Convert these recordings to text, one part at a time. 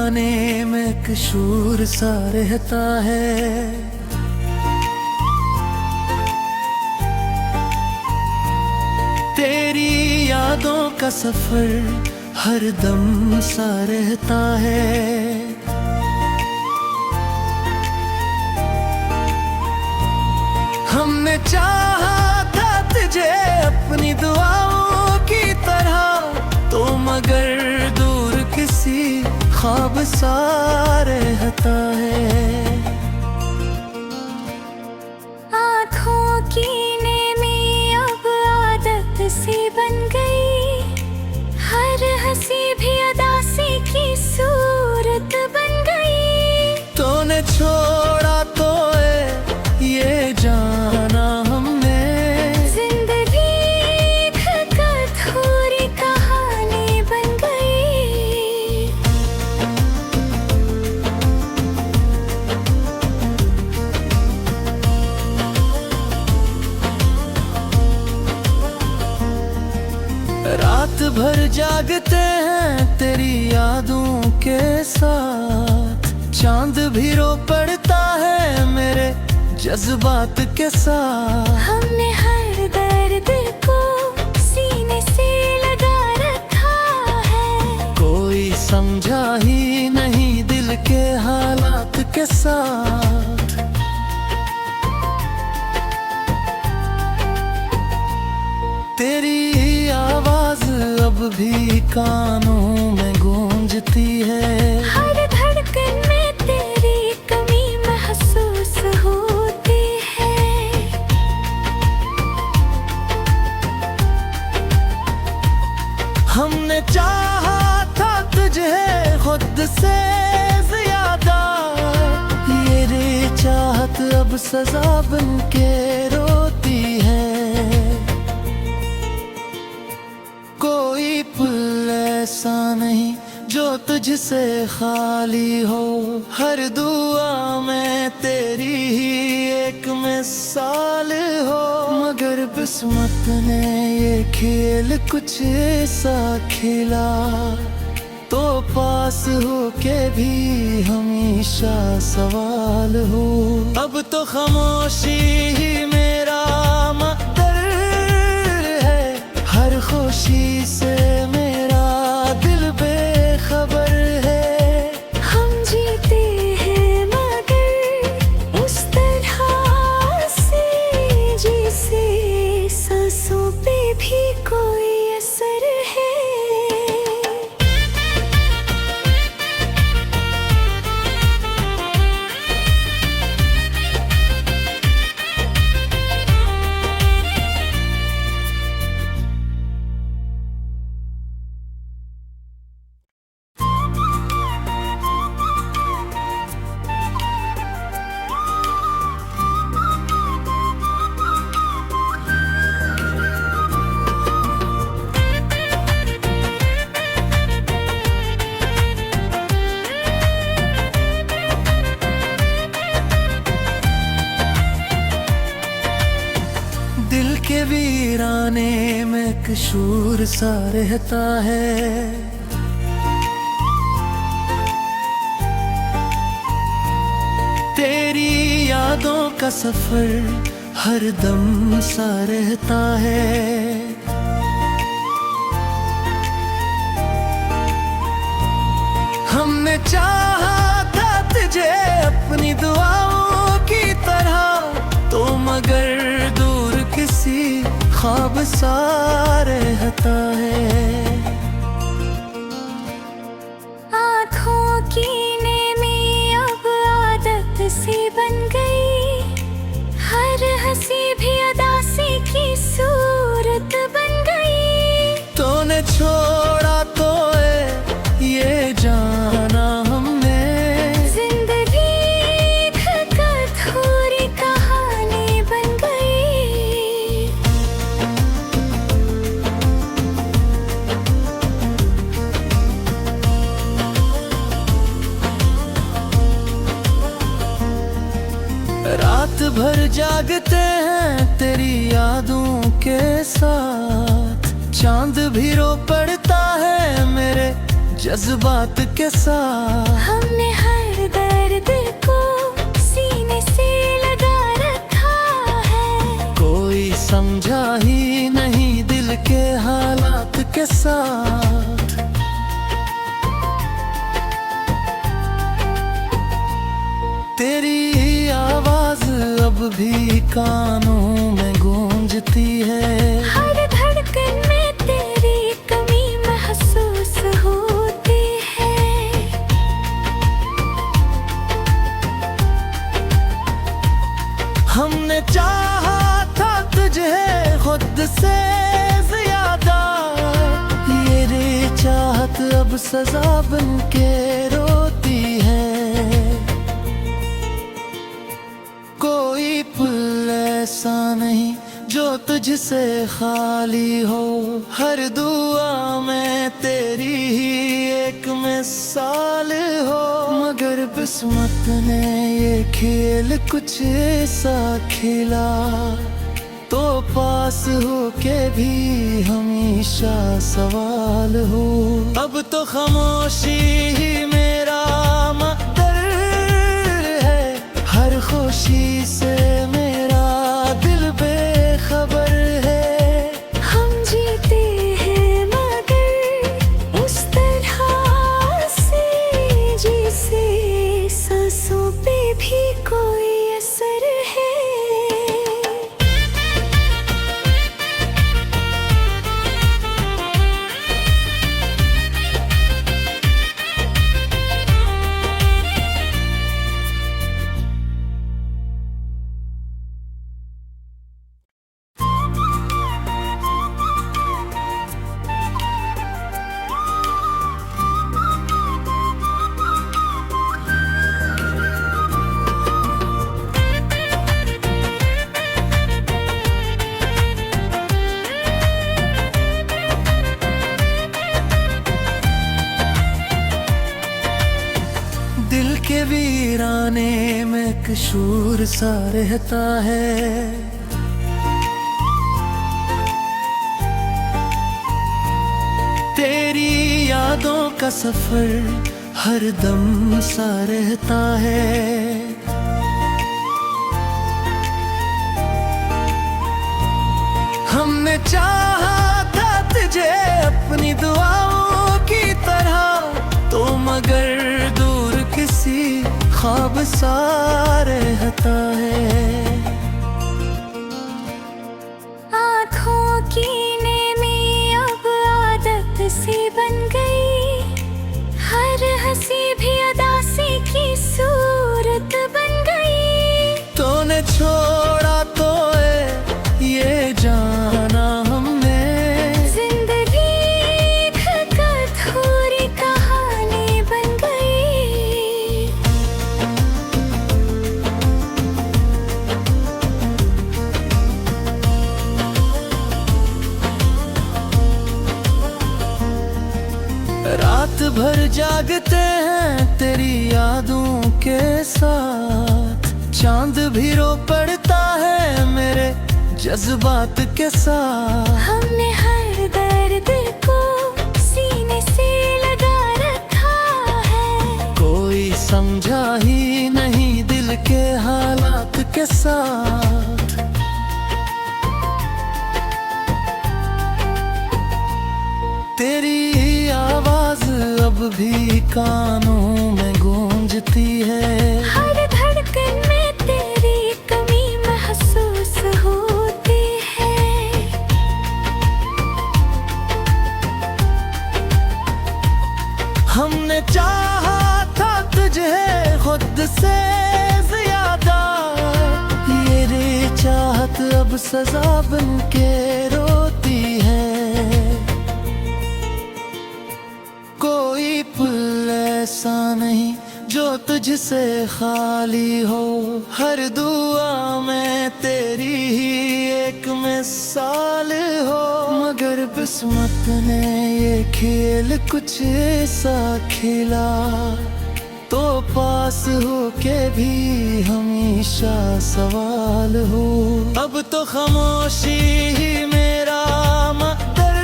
वीराने में एक शूर सा रहता है। तेरी यादों का सफर हर दम सा रहता है। हमने चाहा था तुझे अपनी दुआओं की तरह, तो मगर दूर किसी ख्वाब सा रहता है। आँखों की नेमी अब आदत सी बन गई, हर हंसी भी अदासी की सूरत बन गई। तूने छोड़ा तो ये जाना हमने, जिंदगी एक अधूरी कहानी बन गई। रात भर जागते हैं तेरी यादों के साथ, चांद भी रो पड़ता है मेरे जज्बात के साथ। हमने हर दर्द को सीने से लगा रखा है, कोई समझा ही नहीं दिल के हालात के साथ। तेरी आवाज अब भी कानों में गूंजती है, हर धड़कन में तेरी कमी महसूस होती है। हमने चाहा था तुझे खुद से ज्यादा, ये रे चाहत अब सजा बन के रोती है। कोई पल ऐसा नहीं जो तुझसे खाली हो, हर दुआ में तेरी ही एक मिसाल हो। मगर किस्मत ने ये खेल कुछ ऐसा खेला, तो पास हो के भी हमेशा सवाल हो। अब तो खामोशी ही मेरा मकदर है, हर खुशी से मेरा दिल बेखबर है। हम जीते हैं मगर उस तरह से जैसे सांसों पे भी कोई असर है। दिल के वीराने में एक शूर सा रहता है। तेरी यादों का सफर हर दम सा रहता है। हमने चाहा था तुझे अपनी दुआओं की तरह, तो मगर दूर किसी ख्वाब सा रहता है। आँखों की नेमी अब आदत सी बन गई, हर हंसी भी अदासी की सूरत बन गई। तूने छोड़ा तो ये जाना हमने, जिंदगी एक अधूरी कहानी बन गई। रात भर जागते हैं तेरी यादों के साथ, चांद भी रो पड़ता है मेरे जज्बात के साथ। हमने हर दर्द को सीने से लगा रखा है, कोई समझा ही नहीं दिल के हालात के साथ। तेरी आवाज अब भी कानों में गूंजती है, हर धड़कन में तेरी कमी महसूस होती है। हमने चाहा था तुझे खुद से ज्यादा, ये रे चाहत अब सजा बन के रोती है। कोई पल ऐसा नहीं जो तुझसे खाली हो, हर दुआ में तेरी ही एक मिसाल हो। मगर किस्मत ने ये खेल कुछ ऐसा खेला, तो पास हो के भी हमेशा सवाल हो। अब तो खामोशी ही मेरा मकदर है, हर खुशी से मेरा दिल बेखबर है। हम जीते हैं मगर उस तरह से जिसे सांसों पे भी कोई असर है। दिल के वीराने में कसूर सा रहता है, तेरी यादों का सफर हर दम सा रहता है। हमने चाहा था तुझे अपनी दुआओं की तरह, तो मगर किसी ख्वाब सा रहता है। आँखों की नेमी अब आदत सी बन गई, हर हंसी भी अदासी की सूरत बन गई। तूने छोड़ा तो ये जाना हमने, जिंदगी एक अधूरी कहानी बन गई। रात भर जागते हैं तेरी यादों के साथ, चांद भी रो पड़ता है मेरे जज्बात के साथ। हमने हर दर्द को सीने से लगा रखा है, कोई समझा ही नहीं दिल के हालात के साथ। तेरी आवाज अब भी कानों में गूंजती है, हर धड़कन में तेरी कमी महसूस होती है। हमने चाहा था तुझे खुद से ज्यादा, ये रे चाहत अब सजा बन के रोती है। कोई पल ऐसा नहीं जो तुझसे खाली हो, हर दुआ में तेरी ही एक मिसाल हो। मगर किस्मत ने ये खेल कुछ ऐसा खेला, तो पास हो के भी हमेशा सवाल हो। अब तो खामोशी ही मेरा मकदर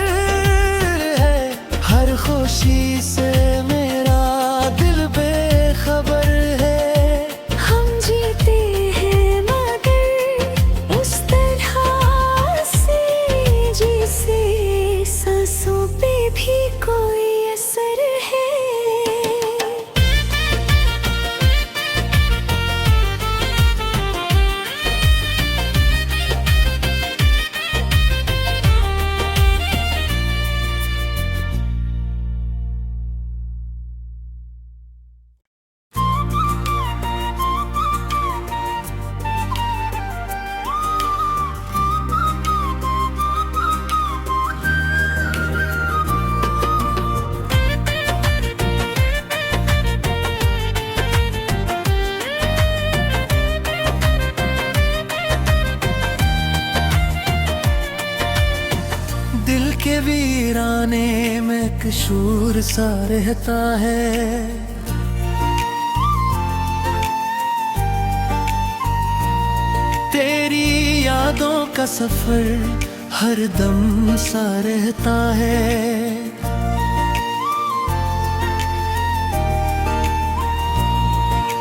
है, हर खुशी से मेरा दिल बेखबर है। हम जीते हैं मगर उस तरह से जिसे सांसों पे भी कोई असर है। दिल के वीराने में कसूर सा रहता है। तेरी यादों का सफर हर दम सा रहता है।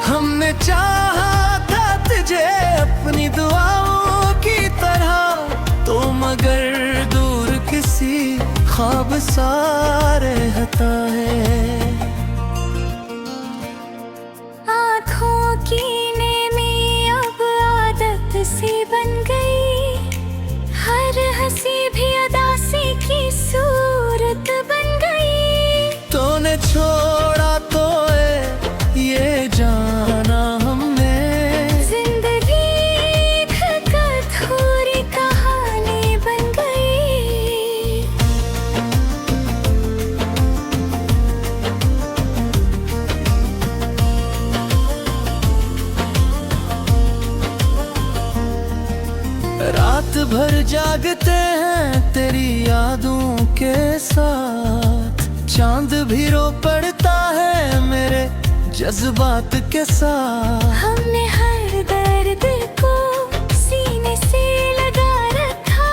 हमने चाहा था तुझे अपनी दुआओं की तरह, तो मगर दूर किसी ख्वाब सा रहता है। आँखों की नेमी अब आदत सी बन गई, हर हंसी भी अदासी की सूरत बन गई। तूने छोड़ा तो ये जाना हमने, जिंदगी एक अधूरी कहानी बन गई। रात भर जागते हैं तेरी यादों के साथ, चांद भी रो पड़ता है मेरे जज्बात के साथ। हमने हर दर्द को सीने से लगा रखा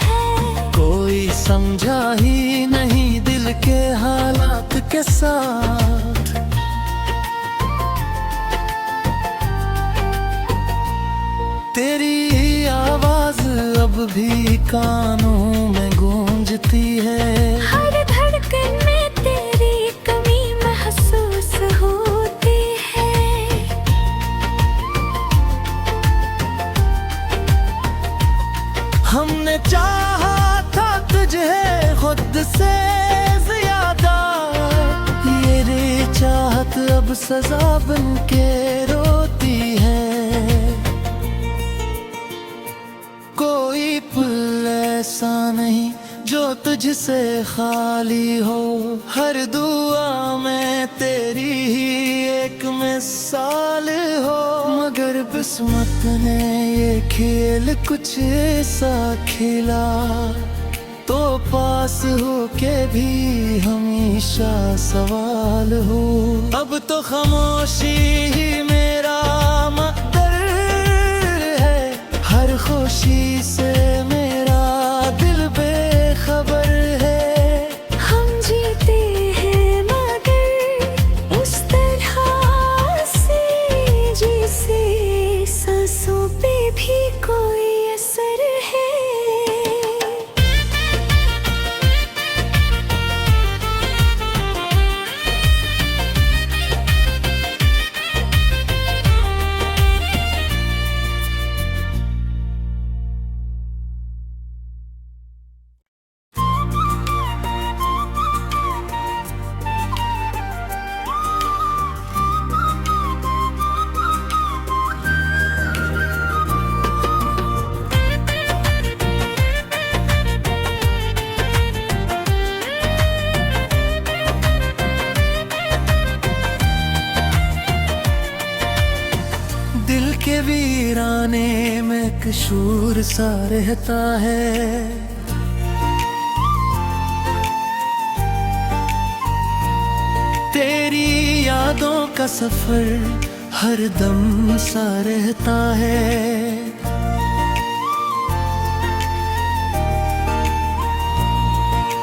है, कोई समझा ही नहीं दिल के हालात के साथ। तेरी आवाज अब भी कानों में गूंजती है। हर धड़कन में तेरी कमी महसूस होती है। हमने चाहा था तुझे खुद से ज्यादा, ये रे चाहत अब सजा बन के रोती है। कोई पल ऐसा नहीं जो तुझसे खाली हो, हर दुआ में तेरी ही एक मिसाल हो। मगर किस्मत ने ये खेल कुछ ऐसा खेला, तो पास हो के भी हमेशा सवाल हो। अब तो खामोशी ही मेरा मकदर है, हर खुशी से मेरा दिल बेखबर है। हम जीते हैं मगर उस तरह से जिसे सांसों पे भी कोई असर है। के वीराने में कसूर सा रहता है। तेरी यादों का सफर हर दम सा रहता है।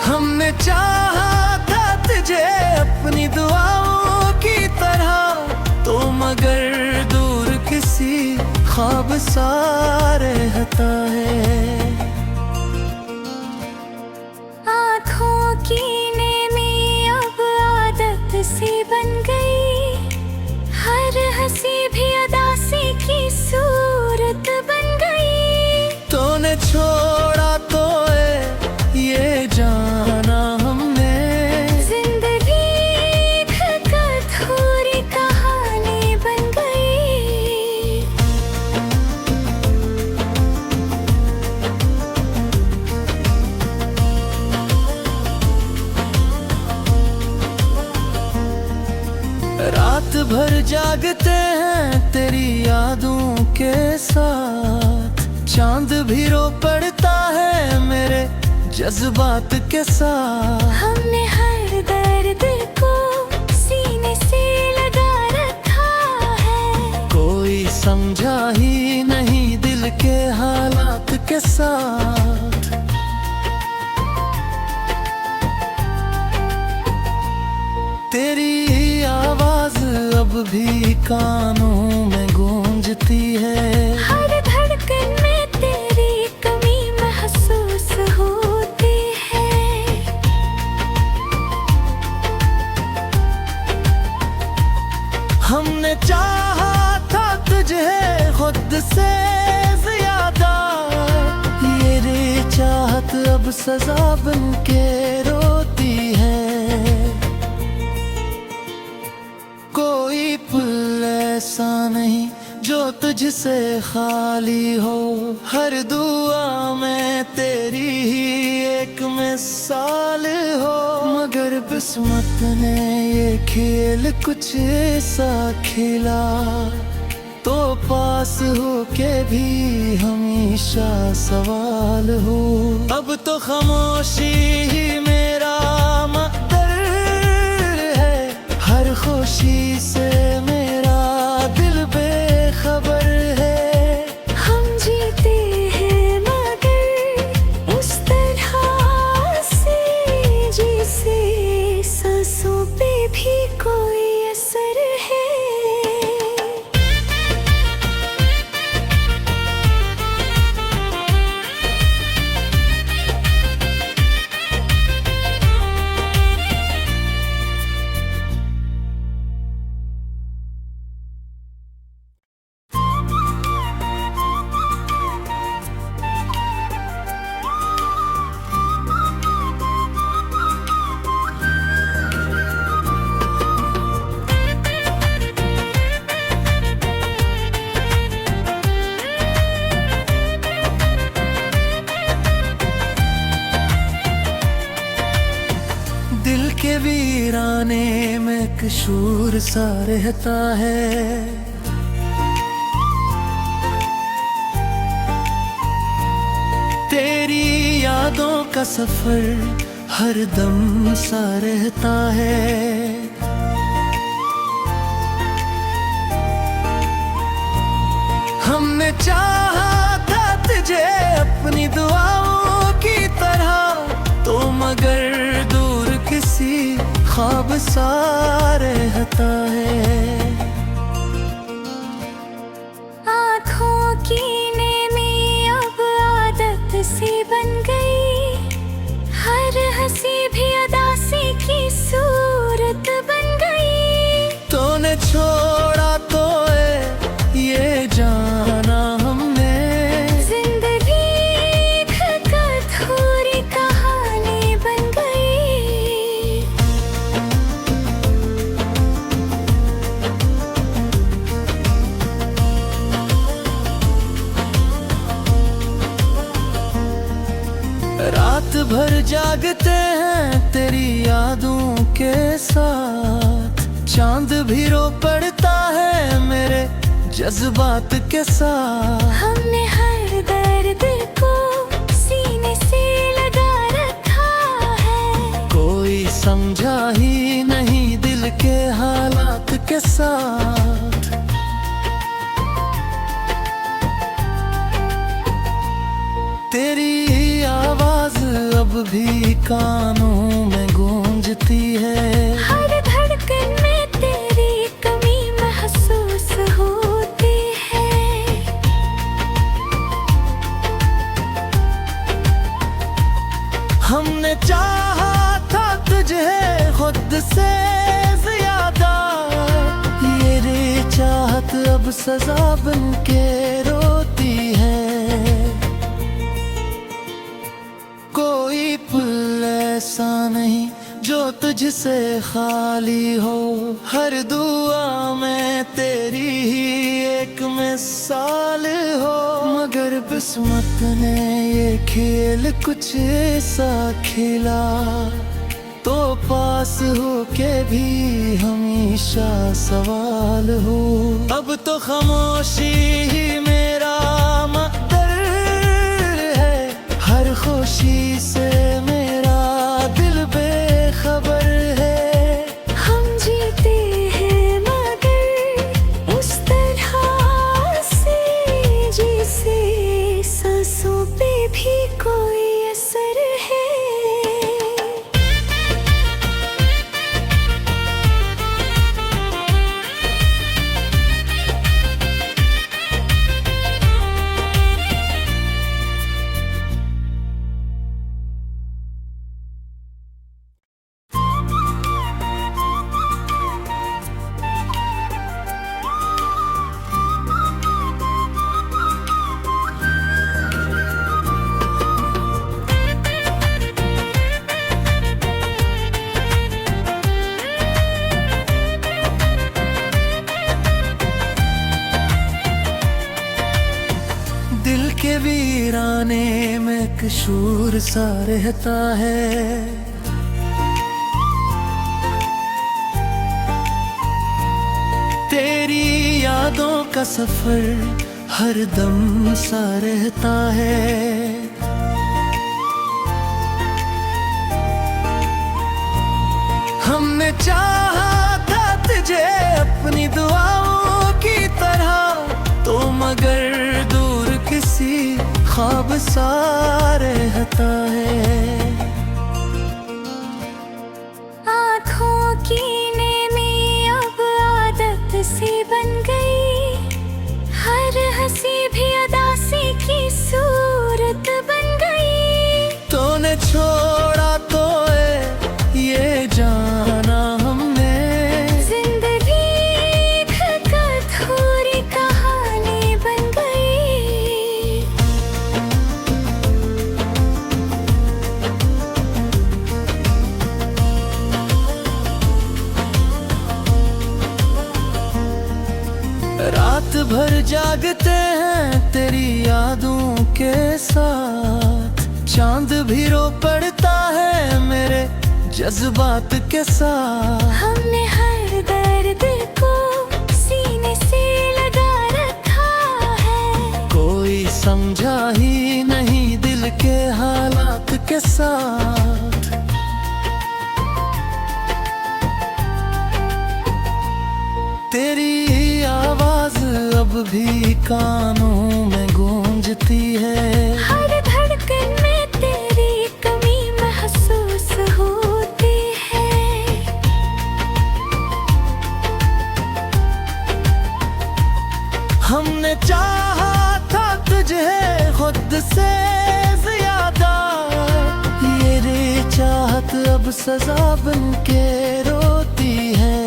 हमने चाहा था ख्वाब सा रहता है। आँखों की नेमी अब आदत सी बन गई, हर हंसी भी अदासी की सूरत बन गई। तूने छोड़ा तो ये जाना हमने, जिंदगी एक अधूरी कहानी बन गई। रात भर जागते हैं तेरी यादों के साथ, चांद भी रो पड़ता है मेरे जज्बात के साथ। हमने हर दर्द को सीने से लगा रखा है, कोई समझा ही नहीं दिल के हालात के साथ। तेरी आवाज अब भी कानों में गूंजती है, हर धड़कन में तेरी कमी महसूस होती है। हमने चाहा था तुझे खुद से ज्यादा, ये रे चाहत अब सजा बन के रोती है। कोई पल ऐसा नहीं जो तुझसे खाली हो, हर दुआ में तेरी ही एक मिसाल हो। मगर किस्मत ने ये खेल कुछ ऐसा खेला, तो पास हो के भी हमेशा सवाल हो। अब तो खामोशी ही मेरा मकदर है, हर खुशी से मेरा दिल बेखबर है। हम जीते हैं मगर उस तरह से जिसे सांसों पे भी कोई असर है। दिल के वीराने में कसूर सा रहता है, तेरी यादों का सफर हर दम सा रहता है। हमने चाहा था तुझे अपनी दुआओं की तरह, तो मगर दूर किसी ख्वाब सा रहता है। आँखों की नेमी अब आदत सी बन गई, हर हंसी भी अदासी की सूरत बन गई। तूने छोड़ा तो ये जाना हमने, जिंदगी एक अधूरी कहानी बन गई। रात भर जागते हैं तेरी यादों के साथ, चांद भी रो पड़ता है मेरे जज्बात के साथ। हमने हर दर्द को सीने से लगा रखा है, कोई समझा ही नहीं दिल के हालात के साथ। तेरी आवाज अब भी कानों में गूंजती है, हर धड़कन में तेरी कमी महसूस होती है। हद से ज्यादा। ये रे चाहत अब सजा बन के रोती है। कोई पल ऐसा नहीं जो तुझसे खाली हो, हर दुआ में तेरी ही एक मिसाल हो। मगर किस्मत ने ये खेल कुछ ऐसा खेला, तो पास हो के भी हमेशा सवाल हो। अब तो खामोशी ही मेरा मकदर है, हर खुशी से मेरा दिल बेखबर है। हम जीते हैं मगर उस तरह से जिसे सांसों पे भी कोई असर है। दिल के वीराने में कसूर सा रहता है। तेरी यादों का सफर हर दम सा रहता है। हमने चाहा था तुझे अपनी दुआओं की तरह, तो मगर किसी ख्वाब सा रहता है। आँखों की नेमी अब आदत सी बन गई, हर हंसी भी अदासी की सूरत बन गई। तूने छोड़ा तो ये जाना हमने, जिंदगी एक अधूरी कहानी बन गई। रात भर जागते हैं तेरी यादों के साथ, चांद भी रो पड़ता है मेरे जज्बात के साथ। हमने हर दर्द को सीने से लगा रखा है, कोई समझा ही नहीं दिल के हालात के साथ। तेरी आवाज अब भी कानों में गूंजती है। हर धड़कन में तेरी कमी महसूस होती है। हमने चाहा था तुझे खुद से ज्यादा। ये रे चाहत अब सजा बन के रोती है।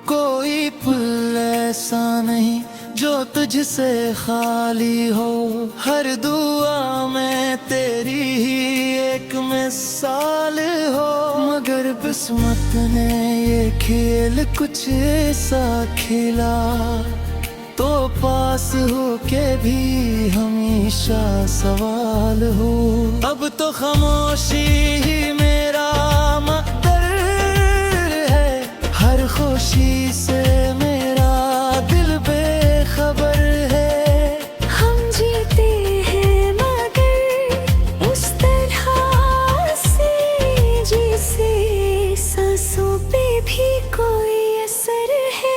कोई पल ऐसा नहीं जो तुझसे खाली हो, हर दुआ में तेरी ही एक मिसाल हो। मगर किस्मत ने ये खेल कुछ ऐसा खेला, तो पास हो के भी हमेशा सवाल हो। अब तो खामोशी ही मेरा मकदर है, हर खुशी से मेरा दिल बेखबर है। हम जीते हैं मगर उस तरह से जिसे सांसों पे भी कोई असर है।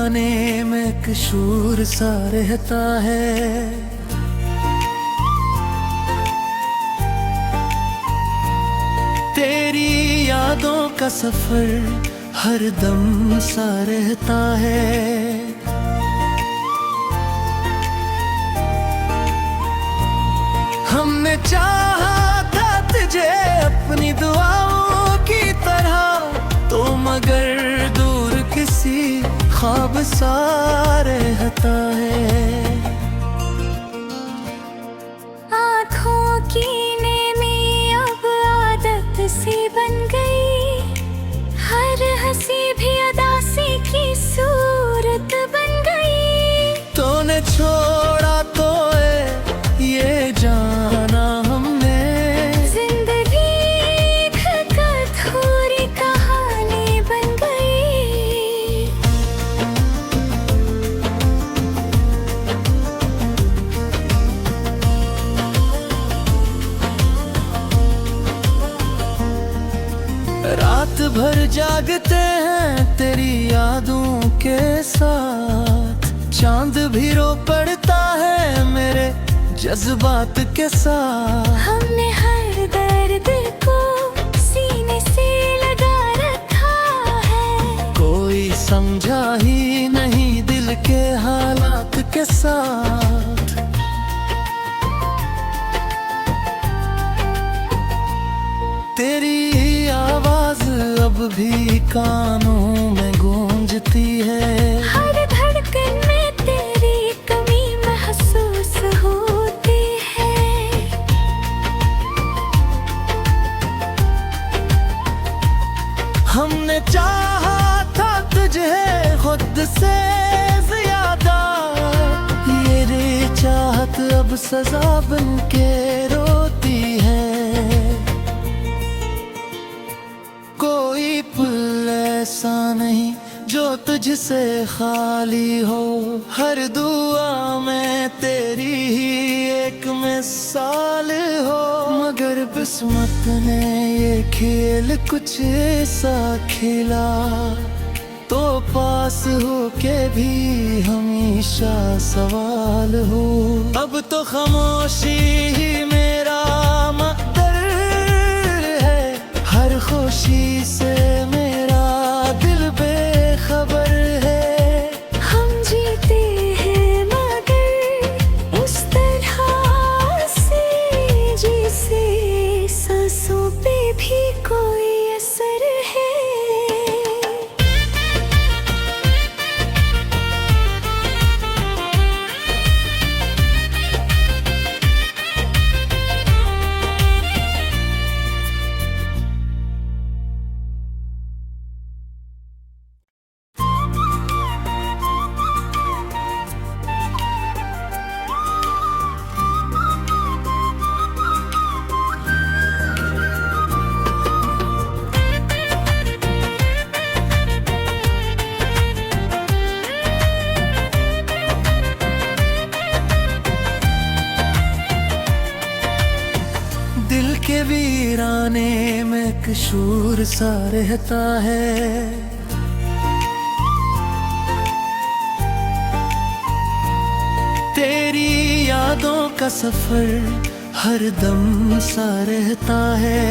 वीराने में एक शूर सा रहता है। तेरी यादों का सफर हर दम सा रहता है। हमने चाहा था तुझे अपनी दुआओं की तरह, तो मगर दूर किसी ख्वाब सा रहता है। आँखों की नेमी अब आदत सी बन गई, हर हंसी भी अदासी की सूरत बन गई। तूने छोड़ा तो ये जाना हमने, जिंदगी एक अधूरी कहानी बन गई। रात भर जागते हैं तेरी यादों के साथ, चांद भी रो पड़ता है मेरे जज्बात के साथ। हमने हर दर्द को सीने से लगा रखा है, कोई समझा ही नहीं दिल के हालात के साथ। तेरी आवाज अब भी कानों में गूंजती है, हर धड़कन में तेरी कमी महसूस होती है। हमने चाहा था तुझे खुद से ज्यादा, ये रे चाहत अब सजा बन के रोती है। कोई पल ऐसा नहीं जो तुझसे खाली हो, हर दुआ में तेरी ही एक मिसाल हो। मगर किस्मत ने ये खेल कुछ ऐसा खेला, तो पास हो के भी हमेशा सवाल हो। अब तो खामोशी ही मेरा मकदर है, हर खुशी से मेरा दिल बेखबर है। हम जीते हैं मगर उस तरह से जिसे सांसों पे भी कोई असर है। दिल के वीराने में एक शूर सा रहता है। तेरी यादों का सफर हर दम सा रहता है।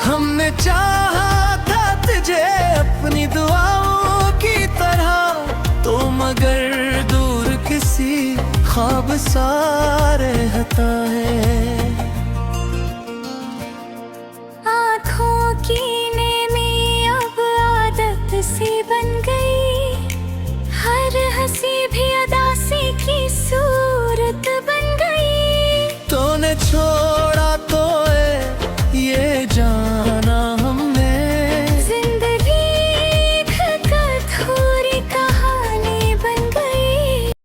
हमने चाहा था तुझे अपनी दुआओं की तरह, तो मगर दूर किसी ख्वाब सा रहता है। आँखों की नेमी अब आदत सी बन गई, हर हंसी भी अदासी की सूरत बन गई। तूने छोड़ा तो ये जाना